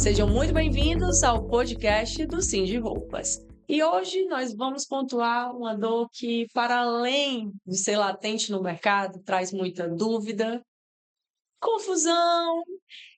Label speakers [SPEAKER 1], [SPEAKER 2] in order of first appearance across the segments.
[SPEAKER 1] Sejam muito bem-vindos ao podcast do Sim de Roupas. E hoje nós vamos pontuar uma dor que, para além de ser latente no mercado, traz muita dúvida, confusão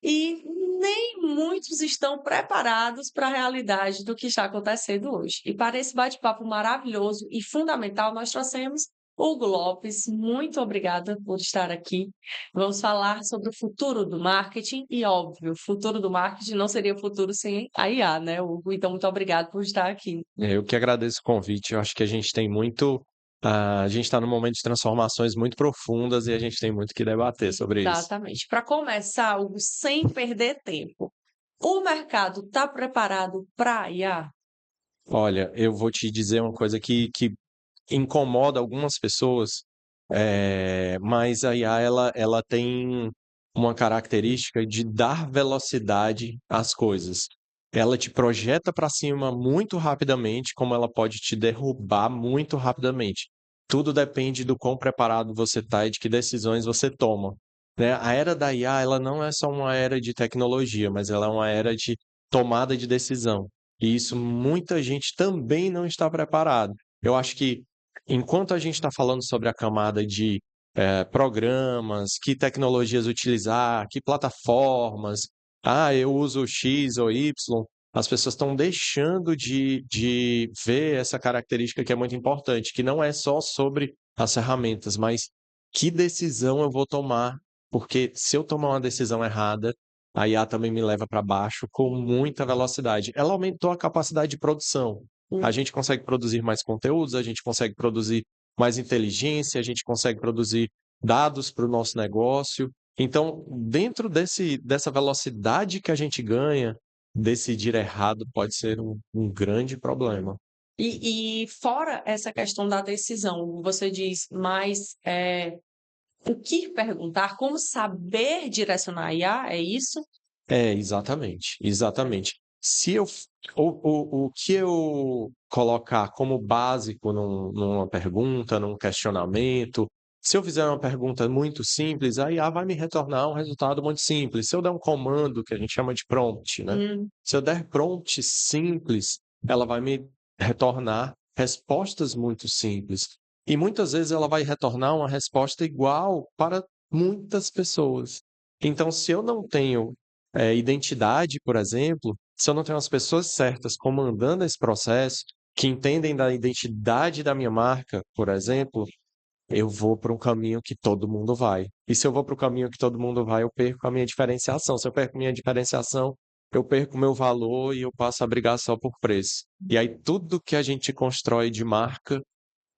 [SPEAKER 1] e nem muitos estão preparados para a realidade do que está acontecendo hoje. E para esse bate-papo maravilhoso e fundamental, nós trouxemos Hugo Lopes. Muito obrigada por estar aqui. Vamos falar sobre o futuro do marketing e, óbvio, o futuro do marketing não seria o futuro sem a IA, né, Hugo? Então, muito obrigada por estar aqui.
[SPEAKER 2] Eu que agradeço o convite. Eu acho que a gente tem muito. A gente está num momento de transformações muito profundas e a gente tem muito que debater sobre isso.
[SPEAKER 1] Exatamente. Para começar, Hugo, sem perder tempo, o mercado está preparado para a IA?
[SPEAKER 2] Olha, eu vou te dizer uma coisa que incomoda algumas pessoas, mas a IA ela tem uma característica de dar velocidade às coisas. Ela te projeta para cima muito rapidamente, como ela pode te derrubar muito rapidamente. Tudo depende do quão preparado você está e de que decisões você toma, né? A era da IA, ela não é só uma era de tecnologia, mas ela é uma era de tomada de decisão. E isso muita gente também não está preparado. Eu acho que enquanto a gente está falando sobre a camada de programas, que tecnologias utilizar, que plataformas, eu uso X ou Y, as pessoas estão deixando de ver essa característica que é muito importante, que não é só sobre as ferramentas, mas que decisão eu vou tomar, porque se eu tomar uma decisão errada, a IA também me leva para baixo com muita velocidade. Ela aumentou a capacidade de produção. A gente consegue produzir mais conteúdos, a gente consegue produzir mais inteligência, a gente consegue produzir dados para o nosso negócio. Então, dentro dessa velocidade que a gente ganha, decidir errado pode ser um grande problema.
[SPEAKER 1] E fora essa questão da decisão, você diz, mas o que perguntar, como saber direcionar a IA, é isso?
[SPEAKER 2] Exatamente, exatamente. Se eu, o que eu colocar como básico numa pergunta, num questionamento, se eu fizer uma pergunta muito simples, a IA vai me retornar um resultado muito simples. Se eu der um comando, que a gente chama de prompt, né?
[SPEAKER 1] Hum,
[SPEAKER 2] Se eu der prompt simples, ela vai me retornar respostas muito simples. E muitas vezes ela vai retornar uma resposta igual para muitas pessoas. Então, se eu não tenho identidade, por exemplo, se eu não tenho as pessoas certas comandando esse processo, que entendem da identidade da minha marca, por exemplo, eu vou para um caminho que todo mundo vai. E se eu vou para o caminho que todo mundo vai, eu perco a minha diferenciação. Se eu perco minha diferenciação, eu perco o meu valor e eu passo a brigar só por preço. E aí tudo que a gente constrói de marca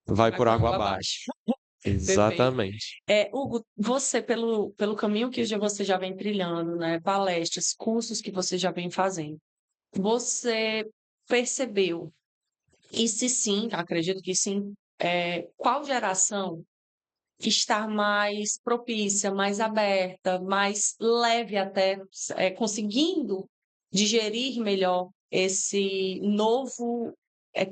[SPEAKER 2] vai
[SPEAKER 1] vai
[SPEAKER 2] por
[SPEAKER 1] por
[SPEAKER 2] água
[SPEAKER 1] água
[SPEAKER 2] abaixo.
[SPEAKER 1] abaixo. Perfeito.
[SPEAKER 2] Exatamente.
[SPEAKER 1] Hugo, você, pelo caminho que você já vem trilhando, né, palestras, cursos que você já vem fazendo, você percebeu, e se sim, acredito que sim, qual geração está mais propícia, mais aberta, mais leve até, conseguindo digerir melhor esse novo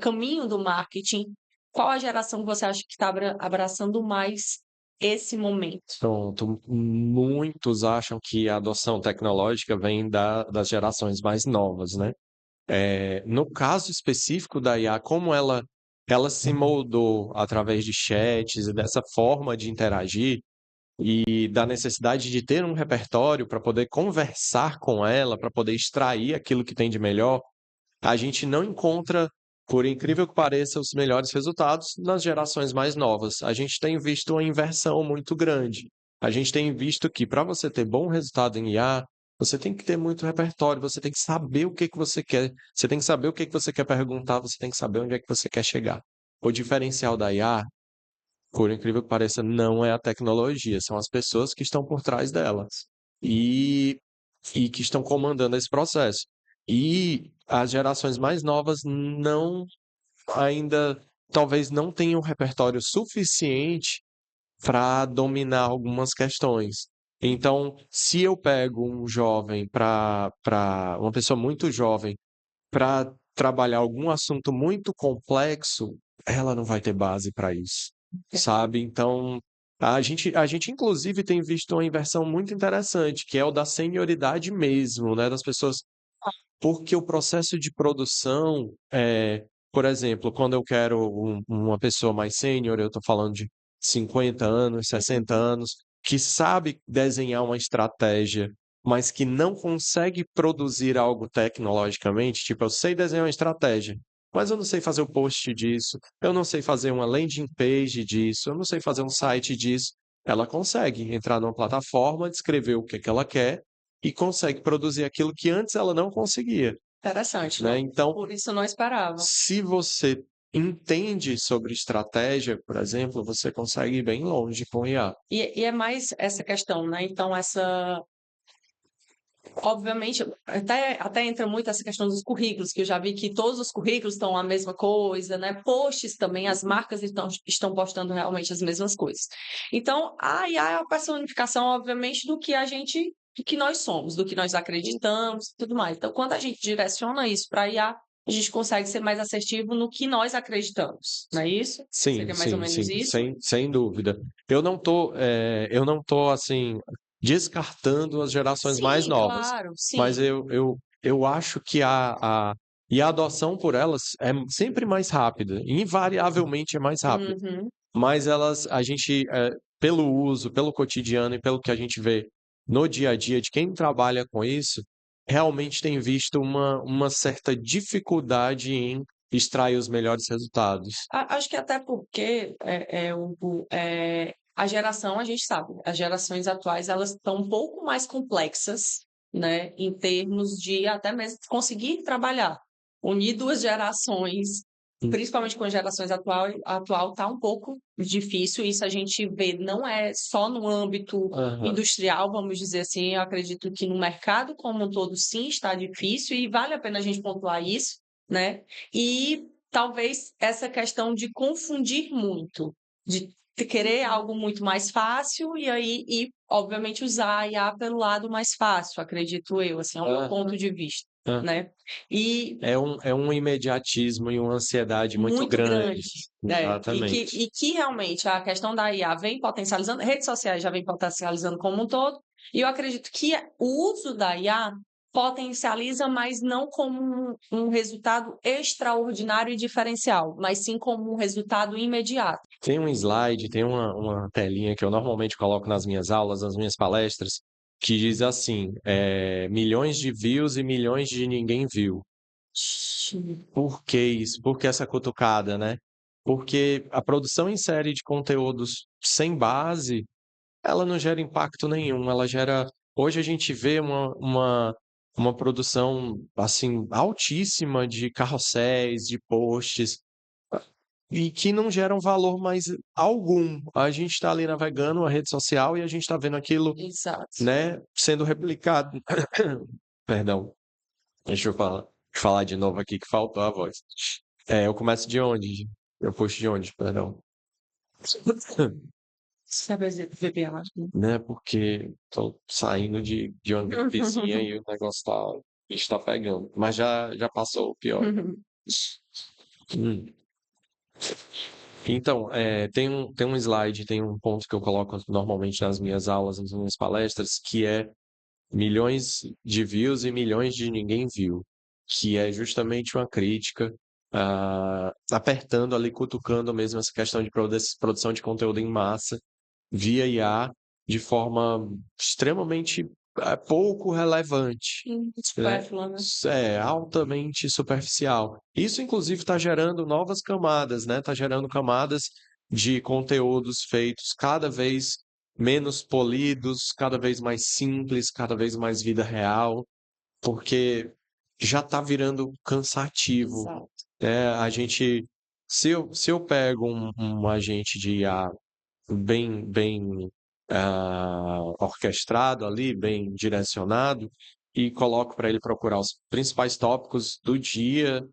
[SPEAKER 1] caminho do marketing? Qual a geração que você acha que está abraçando mais esse momento?
[SPEAKER 2] Pronto. Muitos acham que a adoção tecnológica vem das gerações mais novas, né? No caso específico da IA, como ela se moldou através de chats e dessa forma de interagir e da necessidade de ter um repertório para poder conversar com ela, para poder extrair aquilo que tem de melhor, a gente não encontra, por incrível que pareça, os melhores resultados nas gerações mais novas. A gente tem visto uma inversão muito grande. A gente tem visto que para você ter bom resultado em IA, você tem que ter muito repertório, você tem que saber o que que você quer, você tem que saber o que que você quer perguntar, você tem que saber onde é que você quer chegar. O diferencial da IA, por incrível que pareça, não é a tecnologia, são as pessoas que estão por trás delas. E que estão comandando esse processo. E as gerações mais novas não ainda talvez não tenham um repertório suficiente para dominar algumas questões. Então, se eu pego um jovem para uma pessoa muito jovem para trabalhar algum assunto muito complexo, ela não vai ter base para isso, sabe? Então, a gente inclusive tem visto uma inversão muito interessante, que é o da senioridade mesmo, né? Das pessoas Porque o processo de produção, por exemplo, quando eu quero uma pessoa mais sênior, eu estou falando de 50 anos, 60 anos, que sabe desenhar uma estratégia, mas que não consegue produzir algo tecnologicamente, tipo, eu sei desenhar uma estratégia, mas eu não sei fazer o post disso, eu não sei fazer uma landing page disso, eu não sei fazer um site disso. Ela consegue entrar numa plataforma, descrever o que é que ela quer e consegue produzir aquilo que antes ela não conseguia,
[SPEAKER 1] Interessante,
[SPEAKER 2] né?
[SPEAKER 1] não?
[SPEAKER 2] Então,
[SPEAKER 1] Por isso eu não esperava.
[SPEAKER 2] se você entende sobre estratégia, por exemplo, você consegue ir bem longe com IA.
[SPEAKER 1] E é mais essa questão, né? Então, obviamente, até entra muito essa questão dos currículos, que eu já vi que todos os currículos estão a mesma coisa, né? Posts também, as marcas estão postando realmente as mesmas coisas. Então, a IA é a personificação, obviamente, do que nós somos, do que nós acreditamos e tudo mais. Então, quando a gente direciona isso para a IA, a gente consegue ser mais assertivo no que nós acreditamos, não é isso?
[SPEAKER 2] Sim,
[SPEAKER 1] Seria mais ou
[SPEAKER 2] sim,
[SPEAKER 1] menos
[SPEAKER 2] sim,
[SPEAKER 1] isso?
[SPEAKER 2] sem dúvida. Eu não tô assim descartando as gerações mais
[SPEAKER 1] Sim,
[SPEAKER 2] novas,
[SPEAKER 1] claro,
[SPEAKER 2] mas
[SPEAKER 1] sim.
[SPEAKER 2] eu acho que a adoção por elas é sempre mais rápida, invariavelmente é mais rápida.
[SPEAKER 1] Uhum.
[SPEAKER 2] Mas a gente, pelo uso, pelo cotidiano e pelo que a gente vê no dia a dia de quem trabalha com isso, realmente tem visto uma certa dificuldade em extrair os melhores resultados.
[SPEAKER 1] Acho que até porque a geração, a gente sabe, as gerações atuais elas estão um pouco mais complexas, né, em termos de até mesmo conseguir trabalhar. Unir duas gerações,
[SPEAKER 2] Hum.
[SPEAKER 1] principalmente com as gerações atual tá um pouco difícil. Isso a gente vê, não é só no âmbito
[SPEAKER 2] Aham.
[SPEAKER 1] industrial, vamos dizer assim. Eu acredito que no mercado como um todo, sim, está difícil e vale a pena a gente pontuar isso, né? E talvez essa questão de confundir muito, de querer algo muito mais fácil obviamente usar a IA pelo lado mais fácil, acredito eu, assim, é o meu ponto de vista,
[SPEAKER 2] Aham.
[SPEAKER 1] né? E
[SPEAKER 2] É um imediatismo e uma ansiedade muito
[SPEAKER 1] muito
[SPEAKER 2] grande.
[SPEAKER 1] grande, né?
[SPEAKER 2] Exatamente.
[SPEAKER 1] E que realmente a questão da IA vem potencializando, redes sociais já vem potencializando como um todo, e eu acredito que o uso da IA potencializa, mas não como um resultado extraordinário e diferencial, mas sim como um resultado imediato.
[SPEAKER 2] Tem um slide, tem uma telinha que eu normalmente coloco nas minhas aulas, nas minhas palestras, que diz assim, milhões de views e milhões de ninguém viu. Por que isso? Por que essa cutucada, né? Porque a produção em série de conteúdos sem base, ela não gera impacto nenhum. Ela gera. Hoje a gente vê uma produção assim altíssima de carrosséis, de posts, e que não geram valor mais algum. A gente está ali navegando a rede social e a gente está vendo aquilo,
[SPEAKER 1] Exato.
[SPEAKER 2] né, sendo replicado. Perdão, deixa eu falar de novo aqui que faltou a voz. Eu começo de onde? Eu puxo de onde, perdão.
[SPEAKER 1] Sabe beber água?
[SPEAKER 2] Né, porque tô saindo de uma gripezinha e o negócio está pegando. Mas já passou o pior. Hum. Então, tem um slide, tem um ponto que eu coloco normalmente nas minhas aulas, nas minhas palestras, que é milhões de views e milhões de ninguém viu, que é justamente uma crítica, apertando ali, cutucando mesmo essa questão de produção de conteúdo em massa via IA de forma extremamente pouco relevante, né?
[SPEAKER 1] Supérflua, né?
[SPEAKER 2] Altamente superficial. Isso, inclusive, está gerando novas camadas, né? Está gerando camadas de conteúdos feitos cada vez menos polidos, cada vez mais simples, cada vez mais vida real, porque já está virando cansativo,
[SPEAKER 1] Exato.
[SPEAKER 2] né? Se eu pego um agente de IA bem orquestrado ali, bem direcionado, e coloco para ele procurar os principais tópicos do dia,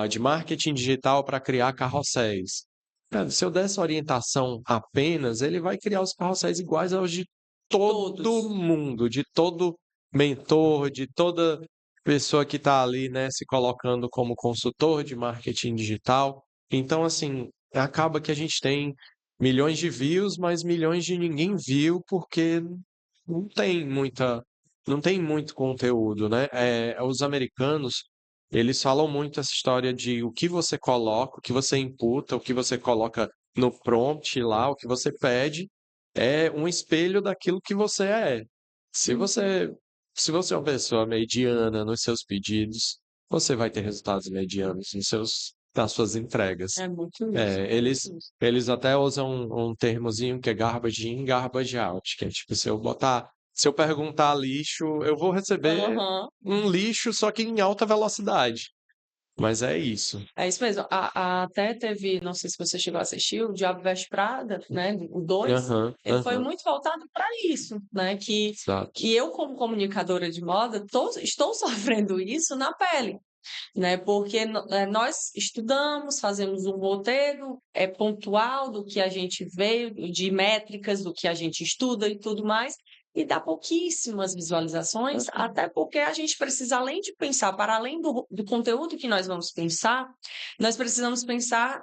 [SPEAKER 2] de marketing digital para criar carrosséis. Cara, se eu der essa orientação apenas, ele vai criar os carrosséis iguais aos de
[SPEAKER 1] Todos.
[SPEAKER 2] todo mundo, de todo mentor, de toda pessoa que está ali, né, se colocando como consultor de marketing digital. Então, assim, acaba que a gente tem milhões de views, mas milhões de ninguém viu porque não tem muita não tem muito conteúdo, né? Os americanos, eles falam muito essa história de o que você coloca, o que você imputa, o que você coloca no prompt lá, o que você pede, é um espelho daquilo que você é. Se
[SPEAKER 1] Uhum.
[SPEAKER 2] você, se você é uma pessoa mediana nos seus pedidos, você vai ter resultados medianos nas suas entregas.
[SPEAKER 1] É muito isso,
[SPEAKER 2] É,
[SPEAKER 1] é muito
[SPEAKER 2] eles,
[SPEAKER 1] isso.
[SPEAKER 2] eles até usam um termozinho que é garbage in, garbage out, que é tipo, se eu perguntar lixo, eu vou receber
[SPEAKER 1] Aham.
[SPEAKER 2] um lixo, só que em alta velocidade. Mas é isso.
[SPEAKER 1] É isso mesmo. Até teve, não sei se você chegou a assistir, o Diabo Veste Prada, né? O 2,
[SPEAKER 2] Aham,
[SPEAKER 1] ele foi
[SPEAKER 2] aham,
[SPEAKER 1] muito voltado para isso, né?
[SPEAKER 2] exato.
[SPEAKER 1] Que eu, como comunicadora de moda, estou sofrendo isso na pele, né? Porque nós estudamos, fazemos um roteiro pontual do que a gente veio, de métricas, do que a gente estuda e tudo mais, e dá pouquíssimas visualizações, até porque a gente precisa, além de pensar, para além do conteúdo que nós vamos pensar, nós precisamos pensar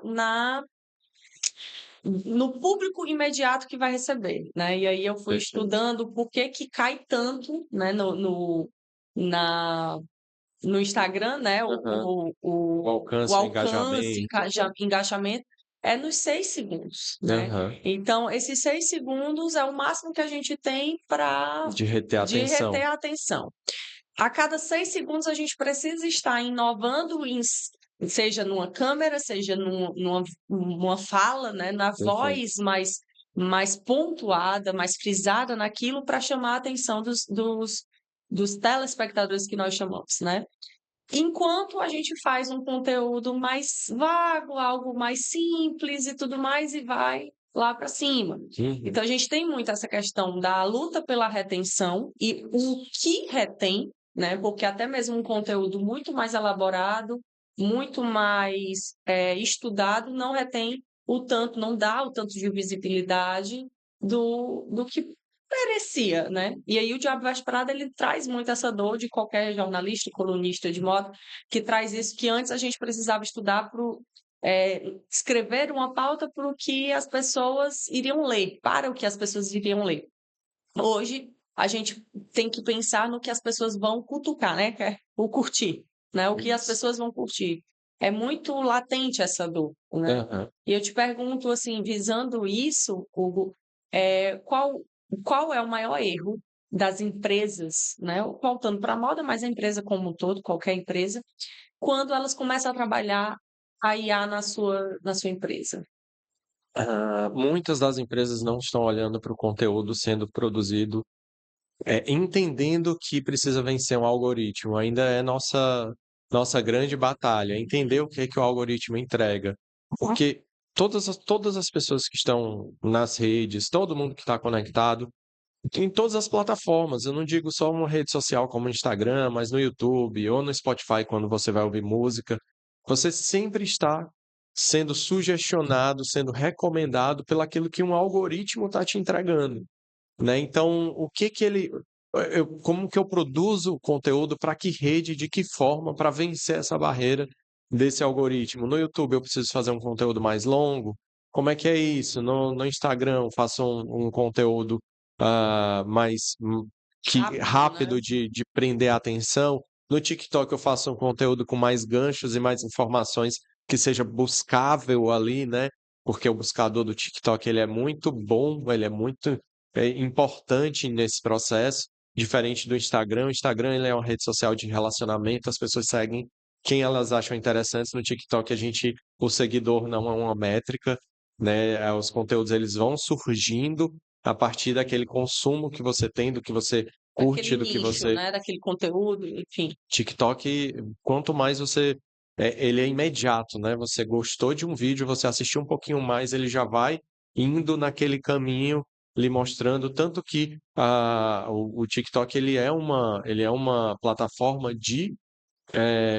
[SPEAKER 1] no público imediato que vai receber, né? E aí eu fui
[SPEAKER 2] Perfeito.
[SPEAKER 1] estudando por que que cai tanto, né, na, no Instagram, né?
[SPEAKER 2] Aham. O
[SPEAKER 1] O
[SPEAKER 2] alcance, o
[SPEAKER 1] alcance,
[SPEAKER 2] engajamento.
[SPEAKER 1] engajamento é nos 6 segundos, né?
[SPEAKER 2] Aham.
[SPEAKER 1] Então, esses 6 segundos é o máximo que a gente tem para
[SPEAKER 2] De reter a
[SPEAKER 1] de
[SPEAKER 2] atenção.
[SPEAKER 1] reter a atenção. A cada 6 segundos a gente precisa estar inovando seja numa câmera, seja numa fala, né? Na
[SPEAKER 2] Perfeito.
[SPEAKER 1] voz mais pontuada, mais frisada naquilo para chamar a atenção dos telespectadores que nós chamamos, né? Enquanto a gente faz um conteúdo mais vago, algo mais simples e tudo mais, e vai lá para cima.
[SPEAKER 2] Uhum.
[SPEAKER 1] Então, a gente tem muito essa questão da luta pela retenção e o que retém, né? Porque até mesmo um conteúdo muito mais elaborado, muito mais estudado, não retém o tanto, não dá o tanto de visibilidade do que merecia, né? E aí o Diabo Veste Prada, ele traz muito essa dor de qualquer jornalista, colunista de moda, que traz isso que antes a gente precisava estudar para escrever uma pauta para o que as pessoas iriam ler, para o que as pessoas iriam ler. Hoje, a gente tem que pensar no que as pessoas vão cutucar, né? Que é o curtir, né? O que as
[SPEAKER 2] Isso.
[SPEAKER 1] pessoas vão curtir. É muito latente essa dor, né?
[SPEAKER 2] Aham.
[SPEAKER 1] E eu te pergunto, assim, visando isso, Hugo, qual é o maior erro das empresas, né? Voltando para a moda, mas a empresa como um todo, qualquer empresa, quando elas começam a trabalhar a IA na sua empresa?
[SPEAKER 2] Muitas das empresas não estão olhando para o conteúdo sendo produzido, entendendo que precisa vencer um algoritmo. Ainda é nossa grande batalha, entender o que é que o algoritmo entrega. Porque todas as pessoas que estão nas redes, todo mundo que está conectado, em todas as plataformas, eu não digo só uma rede social como o Instagram, mas no YouTube ou no Spotify, quando você vai ouvir música, você sempre está sendo sugestionado, sendo recomendado pelo aquilo que um algoritmo está te entregando, né? Então, o que que ele, como que eu produzo o conteúdo para que rede, de que forma, para vencer essa barreira desse algoritmo? No YouTube eu preciso fazer um conteúdo mais longo? Como é que é isso? No Instagram eu faço um conteúdo mais
[SPEAKER 1] Rápido, né?
[SPEAKER 2] rápido de prender a atenção. No TikTok eu faço um conteúdo com mais ganchos e mais informações que seja buscável ali, né? Porque o buscador do TikTok ele é muito bom, ele é muito importante nesse processo, diferente do Instagram. O Instagram ele é uma rede social de relacionamento, as pessoas seguem quem elas acham interessantes. No TikTok o seguidor não é uma métrica, né? Os conteúdos eles vão surgindo a partir daquele consumo que você tem, do que você curte,
[SPEAKER 1] Daquele
[SPEAKER 2] do que
[SPEAKER 1] nicho,
[SPEAKER 2] você
[SPEAKER 1] né? Daquele conteúdo, enfim.
[SPEAKER 2] TikTok, quanto mais você. Ele é imediato, né? Você gostou de um vídeo, você assistiu um pouquinho mais, ele já vai indo naquele caminho, lhe mostrando. Tanto que o TikTok ele é uma plataforma de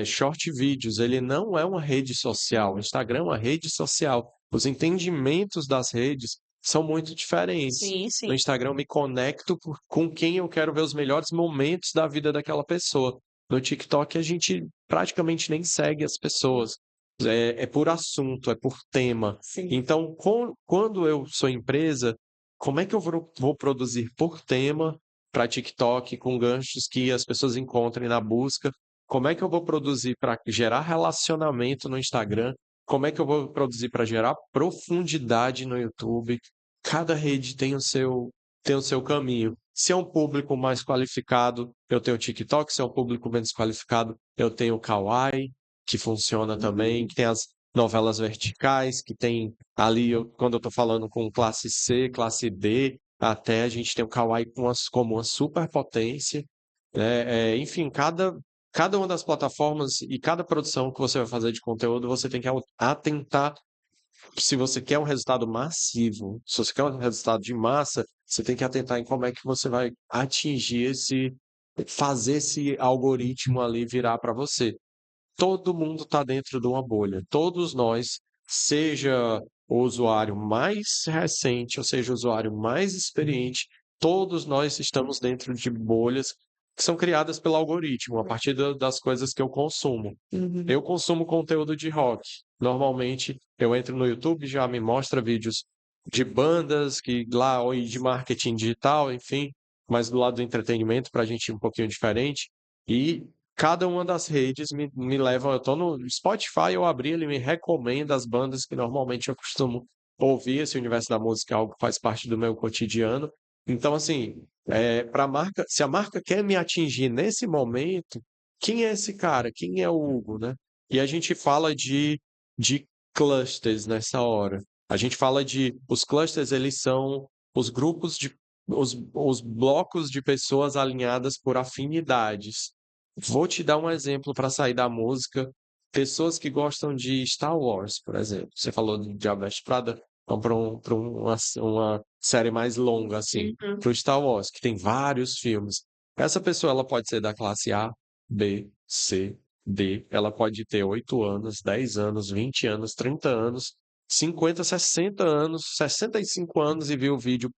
[SPEAKER 2] short vídeos, ele não é uma rede social. O Instagram é uma rede social. Os entendimentos das redes são muito diferentes.
[SPEAKER 1] Sim,
[SPEAKER 2] No
[SPEAKER 1] sim.
[SPEAKER 2] Instagram eu me conecto com quem eu quero ver os melhores momentos da vida daquela pessoa. No TikTok a gente praticamente nem segue as pessoas. É por assunto, é por tema.
[SPEAKER 1] Sim.
[SPEAKER 2] Então, quando eu sou empresa, como é que eu vou produzir por tema para TikTok com ganchos que as pessoas encontrem na busca. Como é que eu vou produzir para gerar relacionamento no Instagram? Como é que eu vou produzir para gerar profundidade no YouTube? Cada rede tem o seu caminho. Se é um público mais qualificado, eu tenho o TikTok. Se é um público menos qualificado, eu tenho o Kawaii, que funciona também, que tem as novelas verticais, que tem ali, quando eu estou falando com classe C, classe D, até a gente tem o Kawaii como uma superpotência, né? Enfim, cada uma das plataformas e cada produção que você vai fazer de conteúdo, você tem que atentar. Se você quer um resultado massivo, se você quer um resultado de massa, você tem que atentar em como é que você vai atingir fazer esse algoritmo ali virar para você. Todo mundo está dentro de uma bolha. Todos nós, seja o usuário mais recente, ou seja, o usuário mais experiente, todos nós estamos dentro de bolhas que são criadas pelo algoritmo, a partir das coisas que eu consumo.
[SPEAKER 1] Uhum.
[SPEAKER 2] Eu consumo conteúdo de rock. Normalmente, eu entro no YouTube, já me mostra vídeos de bandas que lá, ou de marketing digital, enfim, mas do lado do entretenimento, para a gente ir um pouquinho diferente. E cada uma das redes me leva. Eu tô no Spotify, eu abri, ele me recomenda as bandas que normalmente eu costumo ouvir. Esse universo da música é algo que faz parte do meu cotidiano. Então, assim, para marca, se a marca quer me atingir nesse momento, quem é esse cara? Quem é o Hugo, né? E a gente fala de clusters nessa hora. A gente fala os clusters, eles são os grupos os blocos de pessoas alinhadas por afinidades. Vou te dar um exemplo para sair da música. Pessoas que gostam de Star Wars, por exemplo. Você falou de Diabo Veste Prada, então uma série mais longa, assim,
[SPEAKER 1] Uhum.
[SPEAKER 2] para o Star Wars, que tem vários filmes. Essa pessoa ela pode ser da classe A, B, C, D. Ela pode ter 8 anos, 10 anos, 20 anos, 30 anos, 50, 60 anos, 65 anos e viu o vídeo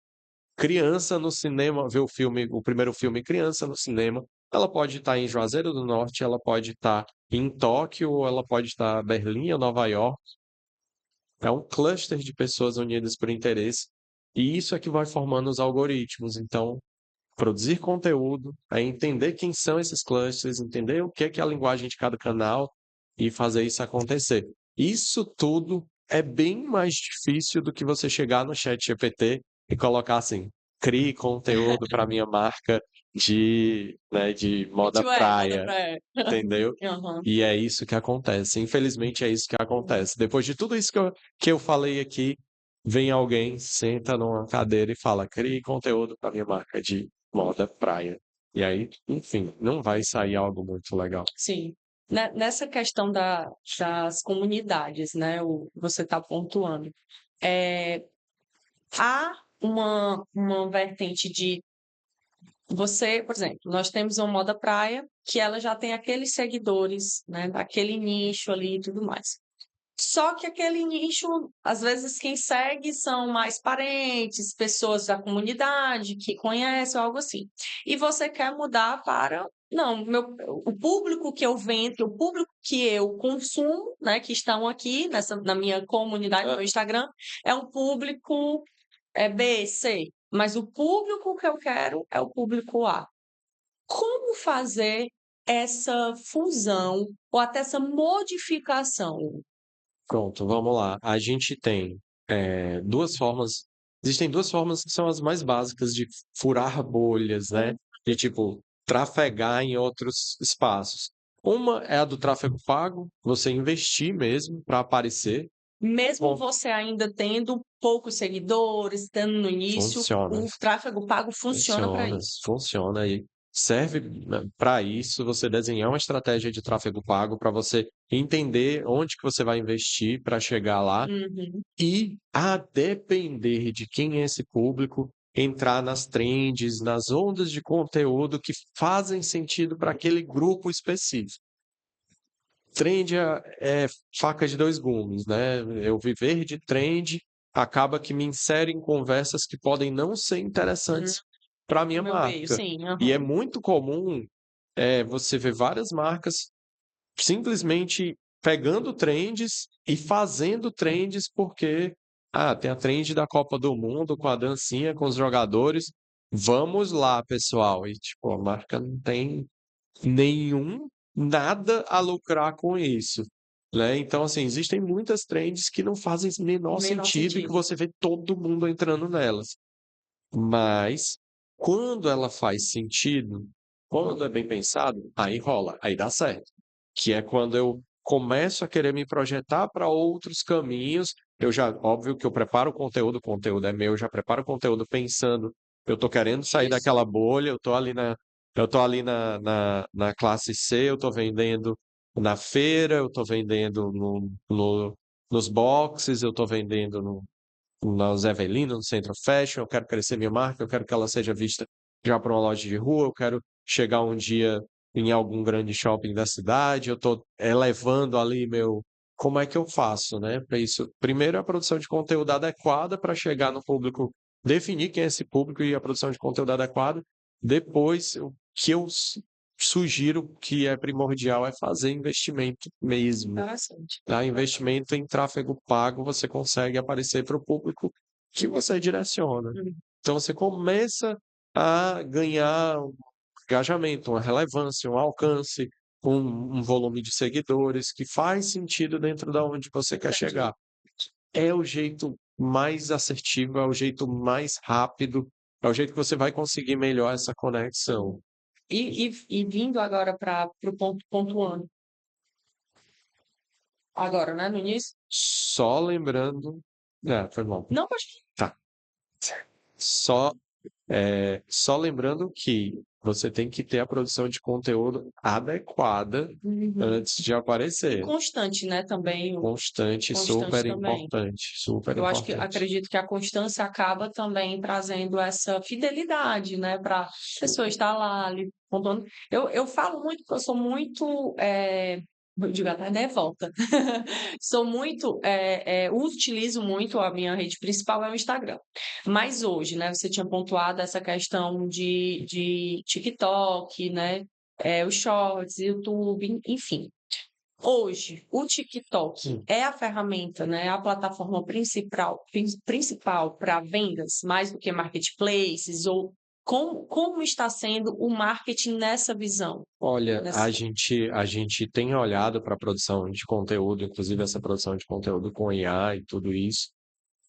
[SPEAKER 2] criança no cinema, ver o primeiro filme criança no cinema, ela pode estar em Juazeiro do Norte, ela pode estar em Tóquio, ou ela pode estar em Berlim ou Nova York. É um cluster de pessoas unidas por interesse, e isso é que vai formando os algoritmos. Então, produzir conteúdo, é entender quem são esses clusters, entender o que é a linguagem de cada canal e fazer isso acontecer. Isso tudo é bem mais difícil do que você chegar no chat GPT e colocar assim, crie conteúdo para minha marca de moda
[SPEAKER 1] Beachwear, moda
[SPEAKER 2] praia,
[SPEAKER 1] praia.
[SPEAKER 2] entendeu?
[SPEAKER 1] Aham.
[SPEAKER 2] E é isso que acontece. Infelizmente é isso que acontece. Depois de tudo isso que eu falei aqui, vem alguém, senta numa cadeira e fala: crie conteúdo para minha marca de moda praia. E aí, enfim, não vai sair algo muito legal.
[SPEAKER 1] Sim. Nessa questão das comunidades, né? Você está pontuando. Há uma vertente de você, por exemplo, nós temos uma moda praia que ela já tem aqueles seguidores, né? Daquele nicho ali e tudo mais. Só que aquele nicho, às vezes, quem segue são mais parentes, pessoas da comunidade que conhecem, algo assim. E você quer mudar para. Não, o público que eu vendo, o público que eu consumo, né, que estão aqui na minha comunidade, no meu Instagram, é um público B, C. Mas o público que eu quero é o público A. Como fazer essa fusão ou até essa modificação?
[SPEAKER 2] Pronto, vamos lá. A gente tem duas formas. Existem duas formas que são as mais básicas de furar bolhas, né? De tipo, trafegar em outros espaços. Uma é a do tráfego pago, você investir mesmo para aparecer.
[SPEAKER 1] Mesmo
[SPEAKER 2] Bom,
[SPEAKER 1] você ainda tendo poucos seguidores, estando no início,
[SPEAKER 2] funciona.
[SPEAKER 1] o tráfego pago funciona para
[SPEAKER 2] Funciona,
[SPEAKER 1] isso.
[SPEAKER 2] funciona e serve para isso você desenhar uma estratégia de tráfego pago para você entender onde que você vai investir para chegar lá
[SPEAKER 1] Uhum.
[SPEAKER 2] e, a depender de quem é esse público, entrar nas trends, nas ondas de conteúdo que fazem sentido para aquele grupo específico. Trend é faca de dois gumes, né? Eu viver de trend acaba que me insere em conversas que podem não ser
[SPEAKER 1] Hum,
[SPEAKER 2] interessantes para a
[SPEAKER 1] o
[SPEAKER 2] minha
[SPEAKER 1] meu meio,
[SPEAKER 2] marca.
[SPEAKER 1] sim.
[SPEAKER 2] E é
[SPEAKER 1] Aham.
[SPEAKER 2] muito comum você ver várias marcas simplesmente pegando trends e fazendo trends porque tem a trend da Copa do Mundo com a dancinha com os jogadores. vamos lá, pessoal. E, tipo, a marca não tem nada a lucrar com isso, né? Então, assim, existem muitas trends que não fazem menor
[SPEAKER 1] Menor
[SPEAKER 2] sentido e que
[SPEAKER 1] sentido.
[SPEAKER 2] você vê todo mundo entrando nelas. Mas, quando ela faz sentido, quando é bem pensado, aí rola, aí dá certo. Que é quando eu começo a querer me projetar para outros caminhos. Eu já, óbvio que eu preparo o conteúdo é meu, eu já preparo o conteúdo pensando, eu estou querendo sair
[SPEAKER 1] Isso.
[SPEAKER 2] daquela bolha, eu tô ali na classe C, eu estou vendendo na feira, eu estou vendendo nos boxes, eu estou vendendo na Zevelina, no Centro Fashion, eu quero crescer minha marca, eu quero que ela seja vista já para uma loja de rua, eu quero chegar um dia em algum grande shopping da cidade, eu estou elevando ali meu. Como é que eu faço, né, para isso? Primeiro, a produção de conteúdo adequada para chegar no público, definir quem é esse público e a produção de conteúdo adequada. Depois, o que eu sugiro que é primordial é fazer investimento mesmo,
[SPEAKER 1] Interessante.
[SPEAKER 2] tá? Investimento em tráfego pago, você consegue aparecer para o público que você direciona.
[SPEAKER 1] Hum.
[SPEAKER 2] Então você começa a ganhar um engajamento, uma relevância, um alcance, um volume de seguidores que faz sentido dentro da onde você quer
[SPEAKER 1] Entendi.
[SPEAKER 2] chegar. É o jeito mais assertivo, é o jeito mais rápido, é o jeito que você vai conseguir melhor essa conexão.
[SPEAKER 1] E vindo agora para o ponto pontuando, agora, né, no início?
[SPEAKER 2] Só lembrando. Foi bom.
[SPEAKER 1] Não, pode.
[SPEAKER 2] Tá. Só só lembrando que você tem que ter a produção de conteúdo adequada
[SPEAKER 1] Uhum.
[SPEAKER 2] antes de
[SPEAKER 1] E
[SPEAKER 2] aparecer.
[SPEAKER 1] constante, né, também, o
[SPEAKER 2] Constante,
[SPEAKER 1] constante
[SPEAKER 2] super
[SPEAKER 1] também.
[SPEAKER 2] importante, super
[SPEAKER 1] Eu acho que
[SPEAKER 2] importante.
[SPEAKER 1] acredito que a constância acaba também trazendo essa fidelidade, né, para a pessoa
[SPEAKER 2] Super.
[SPEAKER 1] estar lá ali pontuando. Eu falo muito porque eu sou muito, eu digo até devota. Sou muito, utilizo muito a minha rede principal é o Instagram. Mas hoje, né, você tinha pontuado essa questão de TikTok, né, os shorts, YouTube, enfim. Hoje, o TikTok
[SPEAKER 2] Hum.
[SPEAKER 1] é a ferramenta, né, a plataforma principal para vendas, mais do que marketplaces, ou como está sendo o marketing nessa visão?
[SPEAKER 2] Olha, a
[SPEAKER 1] Nessa...
[SPEAKER 2] gente, a gente tem olhado para a produção de conteúdo, inclusive essa produção de conteúdo com IA e tudo isso,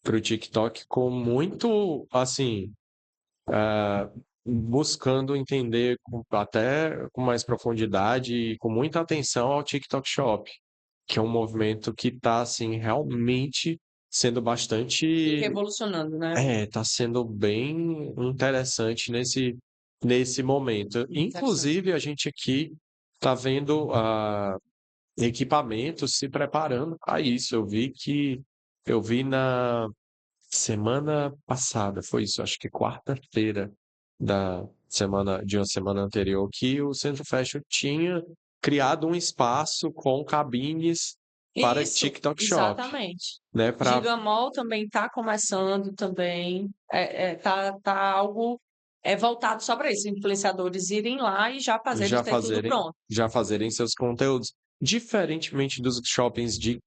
[SPEAKER 2] para o TikTok com muito, assim, buscando entender até com mais profundidade e com muita atenção ao TikTok Shop, que é um movimento que está assim realmente sendo bastante,
[SPEAKER 1] Revolucionando, né?
[SPEAKER 2] está sendo bem interessante nesse momento.
[SPEAKER 1] Interessante.
[SPEAKER 2] Inclusive a gente aqui está vendo equipamentos se preparando para isso. Eu vi na semana passada, foi isso, acho que quarta-feira de uma semana anterior, que o Centro Fashion tinha criado um espaço com cabines para
[SPEAKER 1] Isso,
[SPEAKER 2] TikTok Shop,
[SPEAKER 1] exatamente.
[SPEAKER 2] né? Para
[SPEAKER 1] Gigamol também está começando também, tá algo voltado só para isso, influenciadores irem lá e já fazerem
[SPEAKER 2] já
[SPEAKER 1] ter tudo
[SPEAKER 2] fazerem,
[SPEAKER 1] pronto.
[SPEAKER 2] já fazerem seus conteúdos. Diferentemente dos shoppings de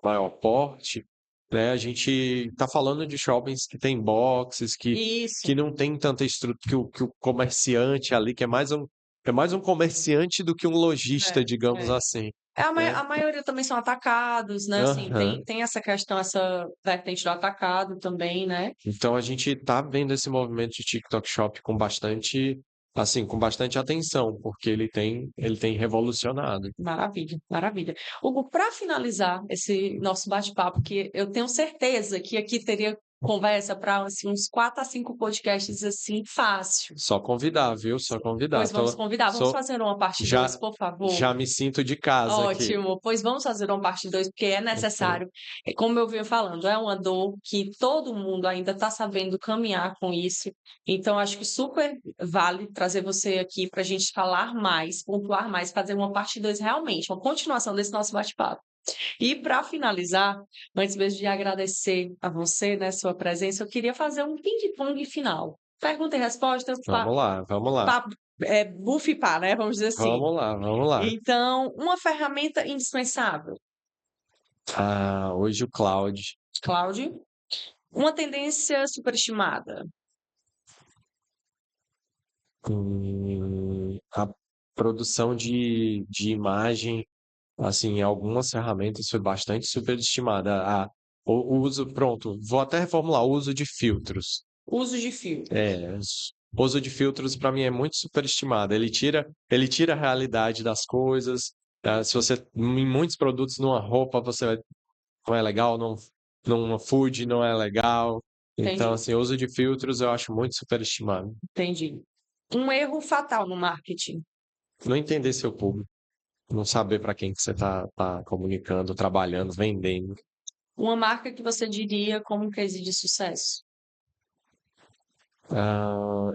[SPEAKER 2] maior porte, né? A gente está falando de shoppings que tem boxes, que
[SPEAKER 1] Isso.
[SPEAKER 2] não tem tanta estrutura, que o comerciante ali, é mais um comerciante do que um lojista,
[SPEAKER 1] É,
[SPEAKER 2] digamos
[SPEAKER 1] é.
[SPEAKER 2] assim,
[SPEAKER 1] A
[SPEAKER 2] né?
[SPEAKER 1] maioria também são atacados, né, assim,
[SPEAKER 2] Aham.
[SPEAKER 1] tem essa questão, essa vertente do atacado também, né.
[SPEAKER 2] Então a gente está vendo esse movimento de TikTok Shop com bastante, assim, com bastante atenção, porque ele tem revolucionado.
[SPEAKER 1] Maravilha, maravilha. Hugo, para finalizar esse nosso bate-papo, que eu tenho certeza que aqui teria conversa para, assim, uns 4 a 5 podcasts, assim, fácil.
[SPEAKER 2] Só convidar, viu? Só convidar.
[SPEAKER 1] Pois vamos convidar, vamos
[SPEAKER 2] Sou,
[SPEAKER 1] fazer uma parte 2,
[SPEAKER 2] já,
[SPEAKER 1] por favor?
[SPEAKER 2] já me sinto de casa aqui.
[SPEAKER 1] Ótimo, pois vamos fazer uma parte 2 porque é
[SPEAKER 2] Uhum.
[SPEAKER 1] necessário. Como eu vinha falando, é uma dor que todo mundo ainda está sabendo caminhar com isso. Então, acho que super vale trazer você aqui para a gente falar mais, pontuar mais, fazer uma parte 2 realmente, uma continuação desse nosso bate-papo. E para finalizar, antes mesmo de agradecer a você, né, sua presença, eu queria fazer um ping-pong final. Pergunta e resposta,
[SPEAKER 2] Vamos lá, vamos lá.
[SPEAKER 1] bufe pá, né? Vamos dizer assim.
[SPEAKER 2] Vamos lá, vamos lá.
[SPEAKER 1] Então, uma ferramenta indispensável,
[SPEAKER 2] Hoje o Cloud,
[SPEAKER 1] Cláudio. Uma tendência superestimada,
[SPEAKER 2] A produção de imagem, assim, em algumas ferramentas foi bastante superestimada. O uso, pronto, vou até reformular, o uso de filtros.
[SPEAKER 1] Uso de filtro.
[SPEAKER 2] O uso de filtros para mim é muito superestimado. Ele tira a realidade das coisas. Se você, em muitos produtos, numa roupa, não é legal, numa food não é legal. Então,
[SPEAKER 1] Entendi,
[SPEAKER 2] assim, o uso de filtros eu acho muito superestimado.
[SPEAKER 1] entendi. Um erro fatal no marketing.
[SPEAKER 2] Não entender seu público, não saber para quem que você tá comunicando, trabalhando, vendendo.
[SPEAKER 1] Uma marca que você diria como um case de sucesso.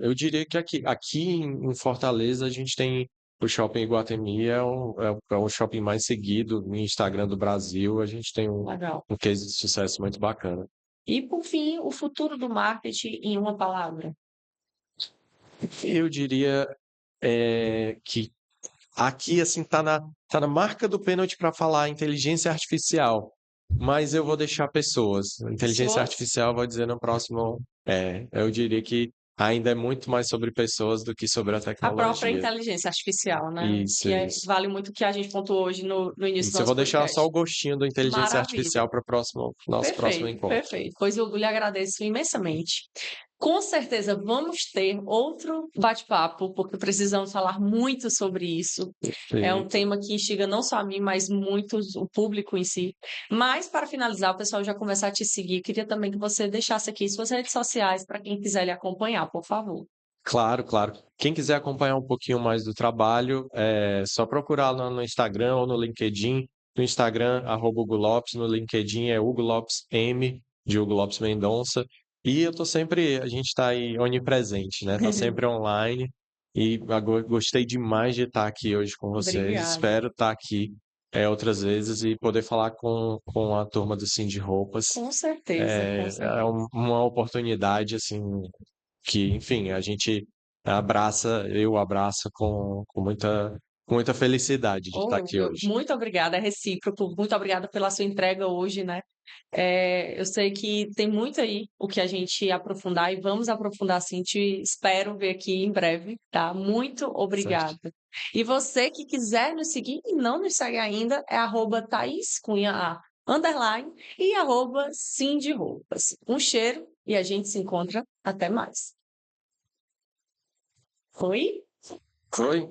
[SPEAKER 2] Eu diria que aqui em Fortaleza a gente tem o Shopping Iguatemi, é o shopping mais seguido no Instagram do Brasil. A gente tem um,
[SPEAKER 1] Legal.
[SPEAKER 2] um case de sucesso muito bacana.
[SPEAKER 1] E, por fim, o futuro do marketing em uma palavra.
[SPEAKER 2] Eu diria que aqui, assim, tá na marca do pênalti para falar inteligência artificial, mas eu vou deixar pessoas. Inteligência
[SPEAKER 1] Pessoas,
[SPEAKER 2] artificial, vou dizer no próximo. Eu diria que ainda é muito mais sobre pessoas do que sobre a
[SPEAKER 1] a própria
[SPEAKER 2] tecnologia.
[SPEAKER 1] inteligência artificial, né?
[SPEAKER 2] Isso, isso.
[SPEAKER 1] Vale muito o que a gente pontuou hoje no início do
[SPEAKER 2] Isso, eu vou
[SPEAKER 1] nosso
[SPEAKER 2] deixar só o
[SPEAKER 1] podcast.
[SPEAKER 2] gostinho do inteligência
[SPEAKER 1] Maravilha.
[SPEAKER 2] artificial para o nosso próximo
[SPEAKER 1] Perfeito,
[SPEAKER 2] encontro.
[SPEAKER 1] perfeito. Pois eu lhe agradeço imensamente. Com certeza vamos ter outro bate-papo, porque precisamos falar muito sobre isso. É um
[SPEAKER 2] Perfeito.
[SPEAKER 1] tema que instiga não só a mim, mas muitos, o público em si. Mas, para finalizar, o pessoal já começar a te seguir. Queria também que você deixasse aqui suas redes sociais para quem quiser lhe acompanhar, por favor.
[SPEAKER 2] Claro, claro. Quem quiser acompanhar um pouquinho mais do trabalho, é só procurar lá no Instagram ou no LinkedIn. No Instagram, @Hugo Lopes, no LinkedIn é Hugo Lopes M, de Hugo Lopes Mendonça. E a gente está aí onipresente, né? Tá sempre online. E gostei demais de estar aqui hoje com vocês.
[SPEAKER 1] Obrigada.
[SPEAKER 2] Espero estar aqui outras vezes e poder falar com a turma do Sim de Roupas.
[SPEAKER 1] Com certeza, com
[SPEAKER 2] É
[SPEAKER 1] certeza.
[SPEAKER 2] uma oportunidade, assim, que, enfim, eu abraço com muita felicidade de estar
[SPEAKER 1] Oh,
[SPEAKER 2] aqui hoje.
[SPEAKER 1] muito obrigada, é recíproco. Muito obrigada pela sua entrega hoje, né? Eu sei que tem muito aí o que a gente aprofundar e vamos aprofundar sim. Te espero ver aqui em breve, tá? Muito
[SPEAKER 2] Certo?
[SPEAKER 1] obrigada. E você que quiser nos seguir e não nos segue ainda, é @Thaís Cunha A, underline, e @Cindy Roupas. Um cheiro e a gente se encontra. Até mais. Oi?
[SPEAKER 2] Foi?